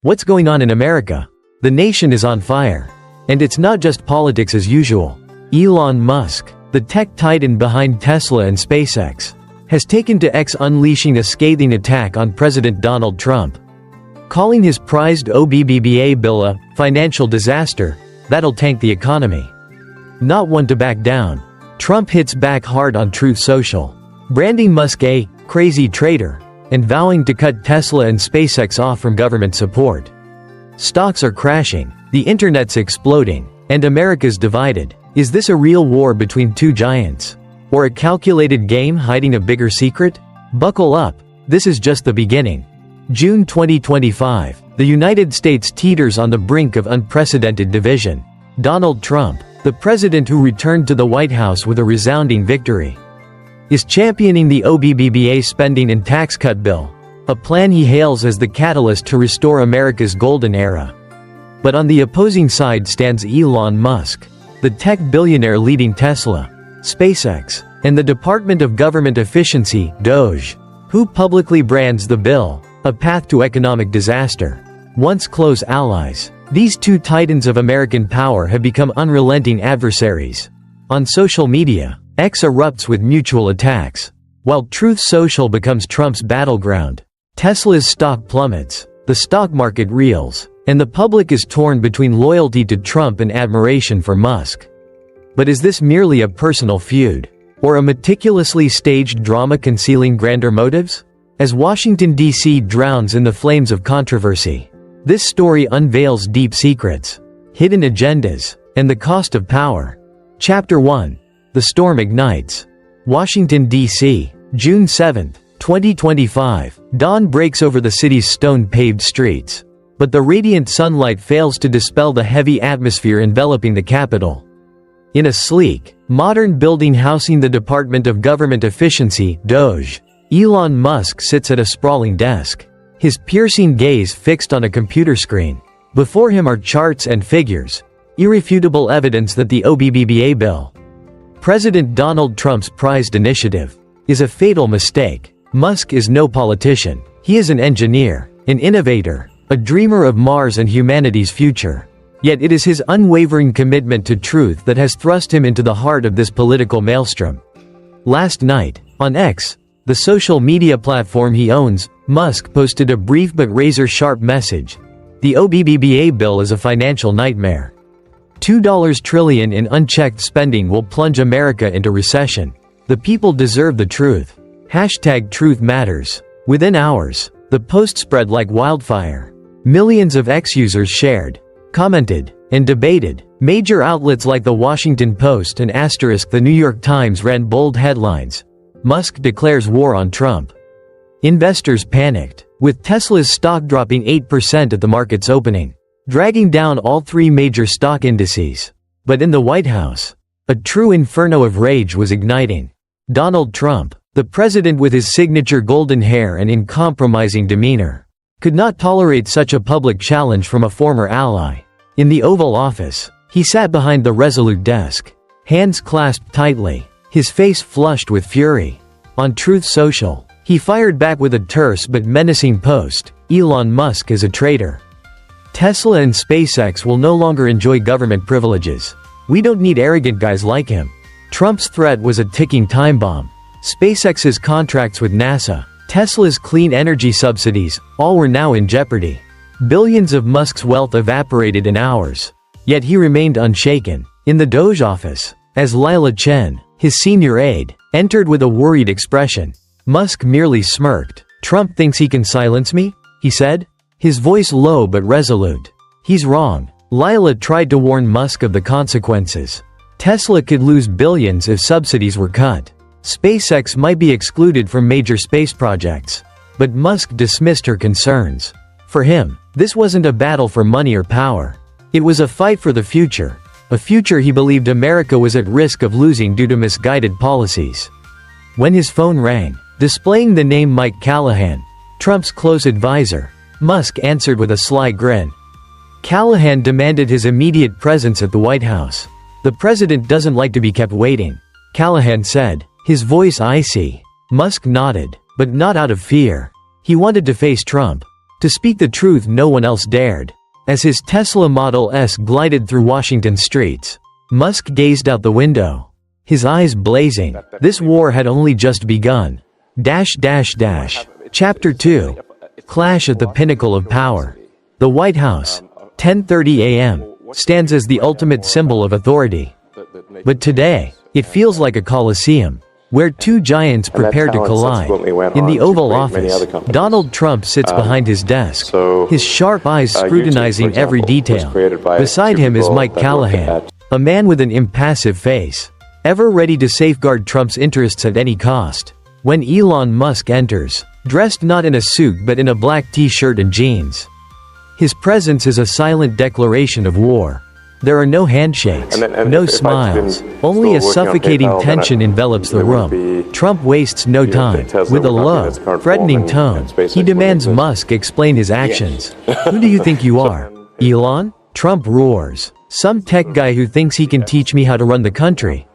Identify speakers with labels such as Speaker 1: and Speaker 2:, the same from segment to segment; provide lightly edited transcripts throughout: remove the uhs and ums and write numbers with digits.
Speaker 1: What's going on in America? The nation is on fire. And it's not just politics as usual. Elon Musk, the tech titan behind Tesla and SpaceX, has taken to X, unleashing a scathing attack on President Donald Trump, calling his prized OBBBA bill a financial disaster that'll tank the economy. Not one to back down, Trump hits back hard on Truth Social, branding Musk a crazy traitor and vowing to cut Tesla and SpaceX off from government support. Stocks are crashing, the internet's exploding, and America's divided. Is this a real war between two giants? Or a calculated game hiding a bigger secret? Buckle up, this is just the beginning. June 2025, the United States teeters on the brink of unprecedented division. Donald Trump, the president who returned to the White House with a resounding victory, is championing the OBBBA spending and tax cut bill, a plan he hails as the catalyst to restore America's golden era. But on the opposing side stands Elon Musk, the tech billionaire leading Tesla, SpaceX, and the Department of Government Efficiency, DOGE, who publicly brands the bill a path to economic disaster. Once close allies, these two titans of American power have become unrelenting adversaries. On social media, X erupts with mutual attacks. While Truth Social becomes Trump's battleground, Tesla's stock plummets, the stock market reels, and the public is torn between loyalty to Trump and admiration for Musk. But is this merely a personal feud, or a meticulously staged drama concealing grander motives? As Washington, D.C. drowns in the flames of controversy, this story unveils deep secrets, hidden agendas, and the cost of power. Chapter 1. The storm ignites. Washington, D.C., June 7, 2025. Dawn breaks over the city's stone-paved streets, but the radiant sunlight fails to dispel the heavy atmosphere enveloping the Capitol. In a sleek, modern building housing the Department of Government Efficiency, DOGE, Elon Musk sits at a sprawling desk, his piercing gaze fixed on a computer screen. Before him are charts and figures, irrefutable evidence that the OBBBA bill, President Donald Trump's prized initiative, is a fatal mistake. Musk is no politician. He is an engineer, an innovator, a dreamer of Mars and humanity's future. Yet it is his unwavering commitment to truth that has thrust him into the heart of this political maelstrom. Last night, on X, the social media platform he owns, Musk posted a brief but razor-sharp message. The OBBBA bill is a financial nightmare. $2 trillion in unchecked spending will plunge America into recession. The people deserve the truth. #Truth Matters. Within hours, the post spread like wildfire. Millions of X users shared, commented, and debated. Major outlets like the Washington Post and the New York Times ran bold headlines. Musk declares war on Trump. Investors panicked, with Tesla's stock dropping 8% at the market's opening, dragging down all three major stock indices. But in the White House, a true inferno of rage was igniting. Donald Trump, the president with his signature golden hair and uncompromising demeanor, could not tolerate such a public challenge from a former ally. In the Oval Office, he sat behind the resolute desk, hands clasped tightly, his face flushed with fury. On Truth Social, he fired back with a terse but menacing post: Elon Musk is a traitor. Tesla and SpaceX will no longer enjoy government privileges. We don't need arrogant guys like him. Trump's threat was a ticking time bomb. SpaceX's contracts with NASA, Tesla's clean energy subsidies, all were now in jeopardy. Billions of Musk's wealth evaporated in hours. Yet he remained unshaken. In the DOGE office, as Lila Chen, his senior aide, entered with a worried expression, Musk merely smirked. "Trump thinks he can silence me?" he said, his voice low but resolute. "He's wrong." Lila tried to warn Musk of the consequences. Tesla could lose billions if subsidies were cut. SpaceX might be excluded from major space projects. But Musk dismissed her concerns. For him, this wasn't a battle for money or power. It was a fight for the future, a future he believed America was at risk of losing due to misguided policies. When his phone rang, displaying the name Mike Callahan, Trump's close advisor, Musk answered with a sly grin. Callahan demanded his immediate presence at the White House. "The president doesn't like to be kept waiting," Callahan said, his voice icy. Musk nodded, but not out of fear. He wanted to face Trump. To speak the truth no one else dared. As his Tesla Model S glided through Washington streets, Musk gazed out the window, his eyes blazing. This war had only just begun. Chapter 2. Clash at the pinnacle of power. The White House, 10:30 a.m., stands as the ultimate symbol of authority. But today, it feels like a coliseum, where two giants prepare to collide. In the Oval Office, Donald Trump sits behind his desk, his sharp eyes scrutinizing every detail. Beside him is Mike Callahan, a man with an impassive face, ever ready to safeguard Trump's interests at any cost. When Elon Musk enters, dressed not in a suit but in a black t-shirt and jeans, his presence is a silent declaration of war. There are no handshakes, no smiles, only a suffocating tension envelops the room. Trump wastes no time. With a low, threatening tone, he demands Musk explain his actions. Who do you think you are? Elon? Trump roars. Some tech guy who thinks he can teach me how to run the country.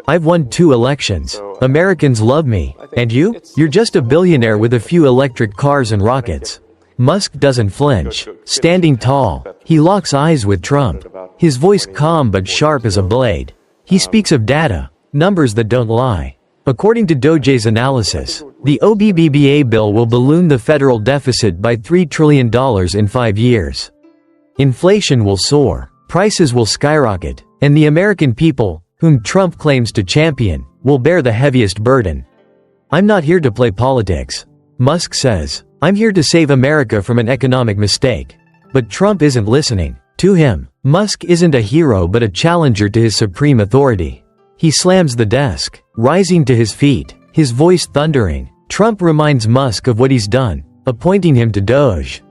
Speaker 1: I've won 2 elections. Americans love me. And you? You're just a billionaire with a few electric cars and rockets. Musk doesn't flinch. Standing tall, he locks eyes with Trump, his voice calm but sharp as a blade. He speaks of data, numbers that don't lie. According to Doge's analysis, the OBBBA bill will balloon the federal deficit by $3 trillion in 5 years. Inflation will soar, prices will skyrocket, and the American people, whom Trump claims to champion, will bear the heaviest burden. I'm not here to play politics, Musk says. I'm here to save America from an economic mistake. But Trump isn't listening. To him, Musk isn't a hero but a challenger to his supreme authority. He slams the desk, rising to his feet, his voice thundering. Trump reminds Musk of what he's done, appointing him to Doge,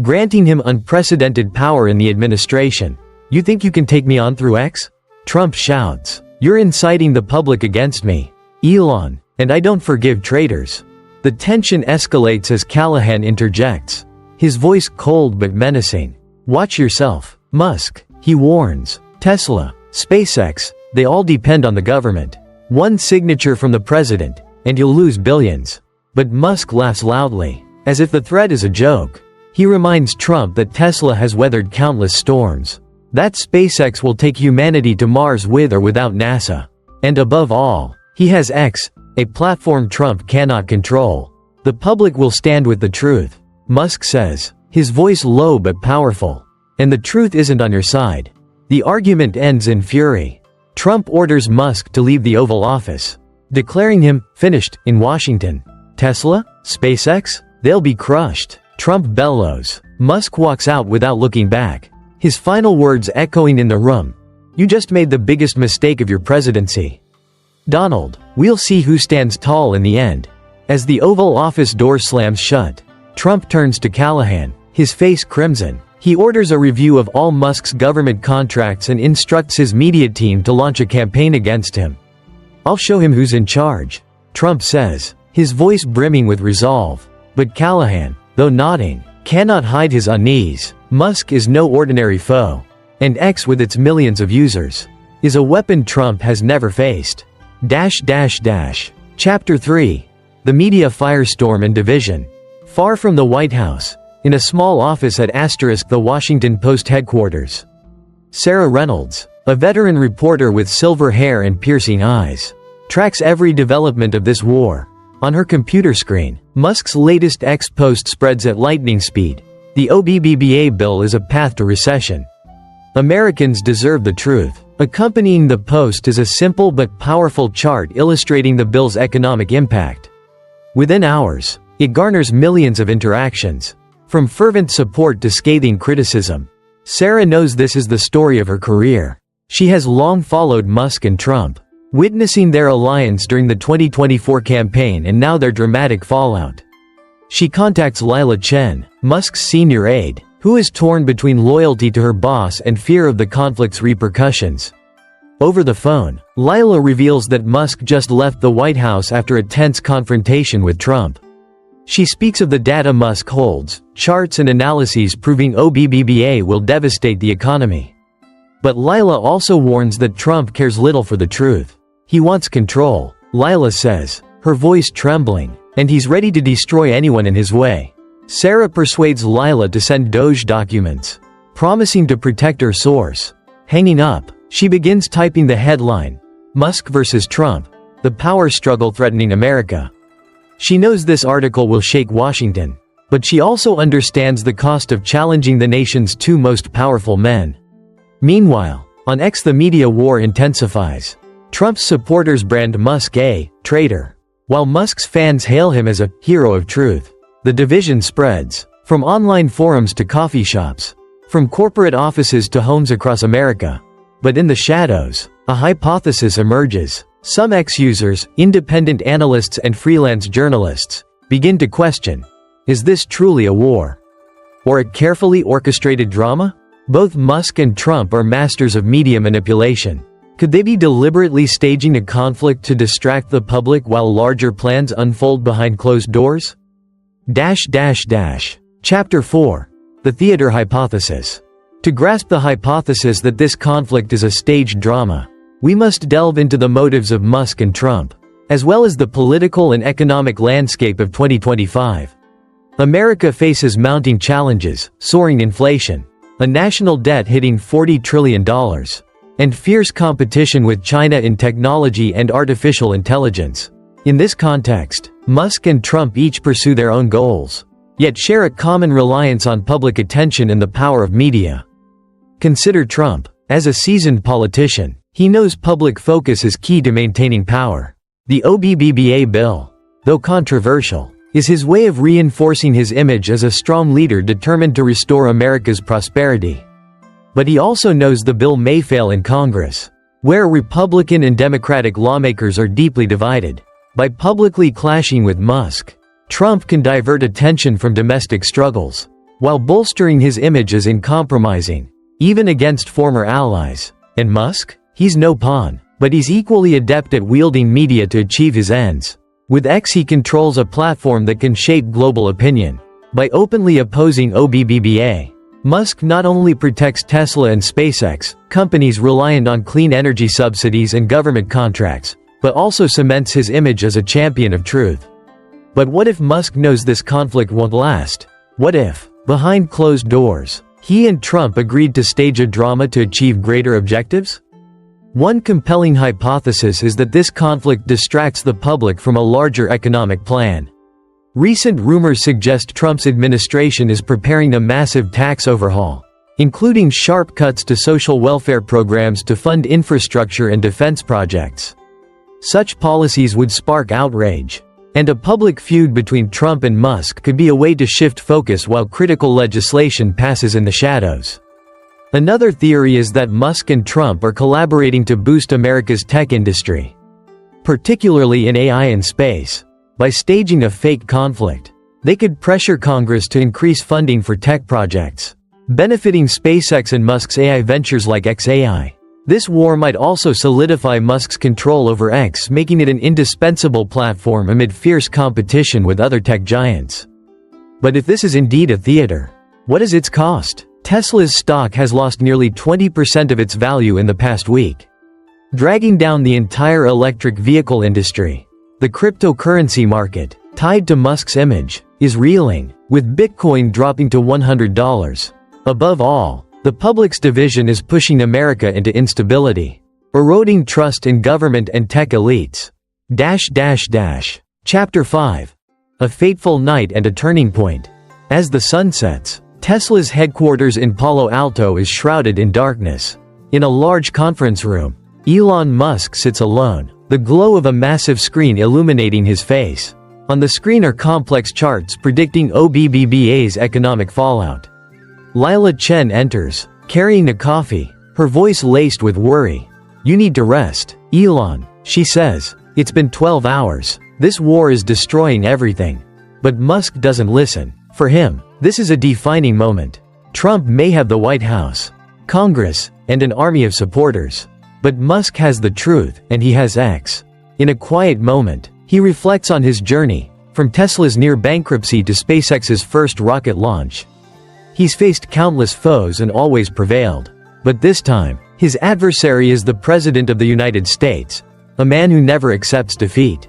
Speaker 1: granting him unprecedented power in the administration. You think you can take me on through X? Trump shouts. You're inciting the public against me, Elon, and I don't forgive traitors. The tension escalates as Callahan interjects, his voice cold but menacing. Watch yourself, Musk, he warns. Tesla, SpaceX, they all depend on the government. One signature from the president, and you'll lose billions. But Musk laughs loudly, as if the threat is a joke. He reminds Trump that Tesla has weathered countless storms, that SpaceX will take humanity to Mars with or without NASA. And above all, he has X, a platform Trump cannot control. The public will stand with the truth, Musk says, his voice low but powerful. And the truth isn't on your side. The argument ends in fury. Trump orders Musk to leave the Oval Office, declaring him finished in Washington. Tesla? SpaceX? They'll be crushed, Trump bellows. Musk walks out without looking back, his final words echoing in the room. You just made the biggest mistake of your presidency. Donald, we'll see who stands tall in the end. As the Oval Office door slams shut, Trump turns to Callahan, his face crimson. He orders a review of all Musk's government contracts and instructs his media team to launch a campaign against him. I'll show him who's in charge, Trump says, his voice brimming with resolve. But Callahan, though nodding, cannot hide his unease. Musk is no ordinary foe. And X, with its millions of users, is a weapon Trump has never faced. Chapter 3. The Media Firestorm and Division. Far from the White House, in a small office at the Washington Post headquarters, Sarah Reynolds, a veteran reporter with silver hair and piercing eyes, tracks every development of this war. On her computer screen, Musk's latest X post spreads at lightning speed. The OBBBA bill is a path to recession. Americans deserve the truth. Accompanying the post is a simple but powerful chart illustrating the bill's economic impact. Within hours, it garners millions of interactions, from fervent support to scathing criticism. Sarah knows this is the story of her career. She has long followed Musk and Trump, witnessing their alliance during the 2024 campaign and now their dramatic fallout. She contacts Lila Chen, Musk's senior aide, who is torn between loyalty to her boss and fear of the conflict's repercussions. Over the phone, Lila reveals that Musk just left the White House after a tense confrontation with Trump. She speaks of the data Musk holds, charts and analyses proving OBBBA will devastate the economy. But Lila also warns that Trump cares little for the truth. He wants control, Lila says, her voice trembling, and he's ready to destroy anyone in his way. Sarah persuades Lila to send Doge documents, promising to protect her source. Hanging up, she begins typing the headline, "Musk versus Trump, the power struggle threatening America." She knows this article will shake Washington, but she also understands the cost of challenging the nation's two most powerful men. Meanwhile, on X the media war intensifies. Trump's supporters brand Musk a traitor, while Musk's fans hail him as a hero of truth. The division spreads, from online forums to coffee shops, from corporate offices to homes across America. But in the shadows, a hypothesis emerges. Some X users, independent analysts and freelance journalists, begin to question, is this truly a war? Or a carefully orchestrated drama? Both Musk and Trump are masters of media manipulation. Could they be deliberately staging a conflict to distract the public while larger plans unfold behind closed doors? Chapter 4. The Theater Hypothesis. To grasp the hypothesis that this conflict is a staged drama, we must delve into the motives of Musk and Trump, as well as the political and economic landscape of 2025. America faces mounting challenges, soaring inflation, a national debt hitting $40 trillion, and fierce competition with China in technology and artificial intelligence. In this context, Musk and Trump each pursue their own goals, yet share a common reliance on public attention and the power of media. Consider Trump. As a seasoned politician, he knows public focus is key to maintaining power. The OBBBA bill, though controversial, is his way of reinforcing his image as a strong leader determined to restore America's prosperity. But he also knows the bill may fail in Congress, where Republican and Democratic lawmakers are deeply divided. By publicly clashing with Musk, Trump can divert attention from domestic struggles, while bolstering his image as uncompromising, even against former allies. And Musk? He's no pawn, but he's equally adept at wielding media to achieve his ends. With X he controls a platform that can shape global opinion. By openly opposing OBBBA, Musk not only protects Tesla and SpaceX, companies reliant on clean energy subsidies and government contracts, but also cements his image as a champion of truth. But what if Musk knows this conflict won't last? What if, behind closed doors, he and Trump agreed to stage a drama to achieve greater objectives? One compelling hypothesis is that this conflict distracts the public from a larger economic plan. Recent rumors suggest Trump's administration is preparing a massive tax overhaul, including sharp cuts to social welfare programs to fund infrastructure and defense projects. Such policies would spark outrage, and a public feud between Trump and Musk could be a way to shift focus while critical legislation passes in the shadows. Another theory is that Musk and Trump are collaborating to boost America's tech industry, particularly in AI and space. By staging a fake conflict, they could pressure Congress to increase funding for tech projects, benefiting SpaceX and Musk's AI ventures like xAI. This war might also solidify Musk's control over X, making it an indispensable platform amid fierce competition with other tech giants. But if this is indeed a theater, what is its cost? Tesla's stock has lost nearly 20% of its value in the past week, dragging down the entire electric vehicle industry. The cryptocurrency market, tied to Musk's image, is reeling, with Bitcoin dropping to $100. Above all, the public's division is pushing America into instability, eroding trust in government and tech elites. Chapter 5. A fateful night and a turning point. As the sun sets, Tesla's headquarters in Palo Alto is shrouded in darkness. In a large conference room, Elon Musk sits alone, the glow of a massive screen illuminating his face. On the screen are complex charts predicting OBBBA's economic fallout. Lila Chen enters, carrying a coffee, her voice laced with worry. "You need to rest, Elon," she says. "It's been 12 hours. This war is destroying everything." But Musk doesn't listen. For him, this is a defining moment. Trump may have the White House, Congress, and an army of supporters, but Musk has the truth, and he has X. In a quiet moment, he reflects on his journey, from Tesla's near bankruptcy to SpaceX's first rocket launch. He's faced countless foes and always prevailed. But this time, his adversary is the President of the United States, a man who never accepts defeat.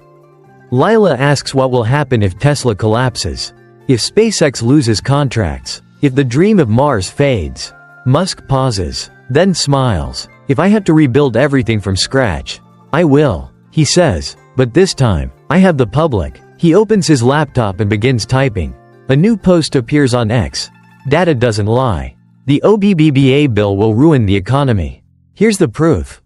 Speaker 1: Lila asks what will happen if Tesla collapses. If SpaceX loses contracts, if the dream of Mars fades, Musk pauses, then smiles. If I have to rebuild everything from scratch, I will, he says, but this time, I have the public. He opens his laptop and begins typing. A new post appears on X. Data doesn't lie. The OBBBA bill will ruin the economy. Here's the proof.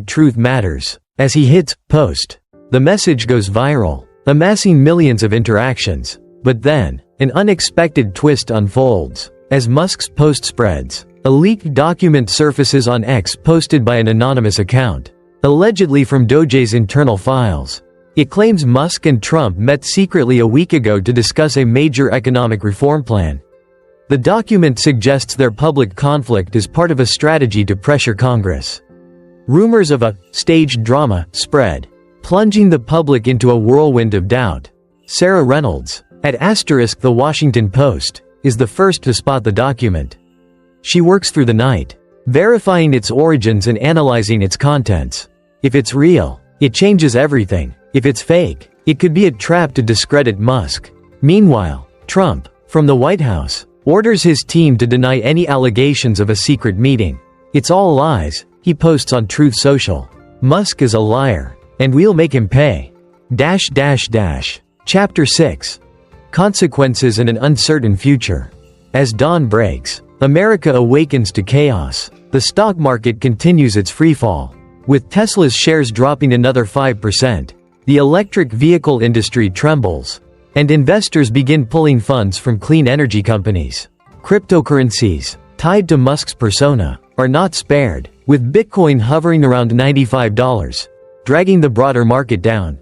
Speaker 1: #Truth matters. As he hits post, the message goes viral, amassing millions of interactions. But then, an unexpected twist unfolds. As Musk's post spreads, a leaked document surfaces on X posted by an anonymous account, allegedly from Doge's internal files. It claims Musk and Trump met secretly a week ago to discuss a major economic reform plan. The document suggests their public conflict is part of a strategy to pressure Congress. Rumors of a staged drama spread, plunging the public into a whirlwind of doubt. Sarah Reynolds, at *The Washington Post, is the first to spot the document. She works through the night, verifying its origins and analyzing its contents. If it's real, it changes everything. If it's fake, it could be a trap to discredit Musk. Meanwhile, Trump, from the White House, orders his team to deny any allegations of a secret meeting. It's all lies, he posts on Truth Social. Musk is a liar, and we'll make him pay. Chapter 6. Consequences and an Uncertain Future. As dawn breaks, America awakens to chaos. The stock market continues its freefall, with Tesla's shares dropping another 5%. The electric vehicle industry trembles, and investors begin pulling funds from clean energy companies. Cryptocurrencies, tied to Musk's persona, are not spared, with Bitcoin hovering around $95, dragging the broader market down.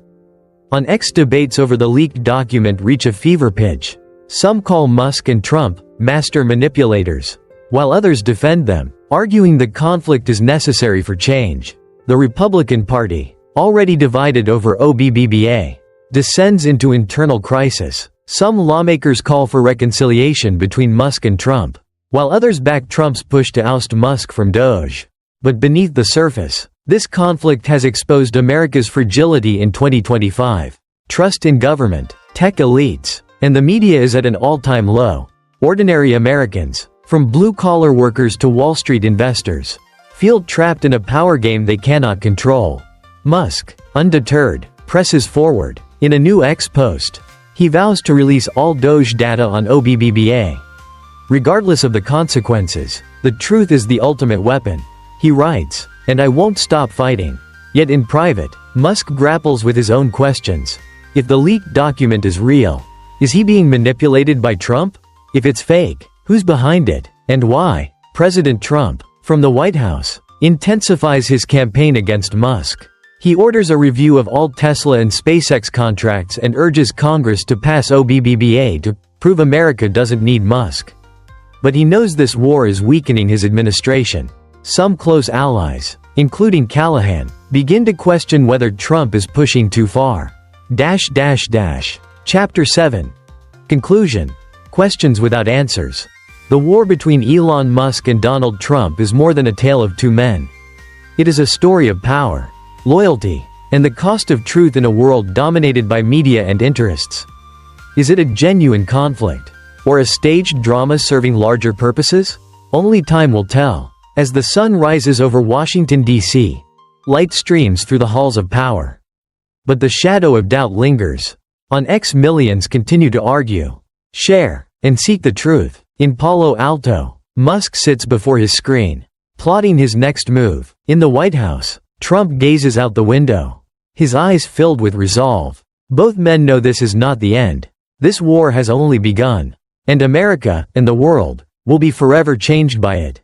Speaker 1: On X, debates over the leaked document reach a fever pitch. Some call Musk and Trump master manipulators, while others defend them, arguing the conflict is necessary for change. The Republican Party, already divided over OBBBA, descends into internal crisis. Some lawmakers call for reconciliation between Musk and Trump, while others back Trump's push to oust Musk from Doge. But beneath the surface, this conflict has exposed America's fragility in 2025. Trust in government, tech elites, and the media is at an all-time low. Ordinary Americans, from blue-collar workers to Wall Street investors, feel trapped in a power game they cannot control. Musk, undeterred, presses forward. In a new X post, he vows to release all Doge data on OBBBA. Regardless of the consequences, the truth is the ultimate weapon. He writes, "And I won't stop fighting." Yet in private, Musk grapples with his own questions. If the leaked document is real, is he being manipulated by Trump? If it's fake, who's behind it, and why? President Trump, from the White House, intensifies his campaign against Musk. He orders a review of all Tesla and SpaceX contracts and urges Congress to pass OBBBA to prove America doesn't need Musk. But he knows this war is weakening his administration. Some close allies, including Callahan, begin to question whether Trump is pushing too far. Chapter 7. Conclusion. Questions without answers. The war between Elon Musk and Donald Trump is more than a tale of two men. It is a story of power, loyalty, and the cost of truth in a world dominated by media and interests. Is it a genuine conflict, or a staged drama serving larger purposes? Only time will tell. As the sun rises over Washington, D.C., light streams through the halls of power. But the shadow of doubt lingers. On X, millions continue to argue, share, and seek the truth. In Palo Alto, Musk sits before his screen, plotting his next move. In the White House, Trump gazes out the window, his eyes filled with resolve. Both men know this is not the end. This war has only begun. And America, and the world, will be forever changed by it.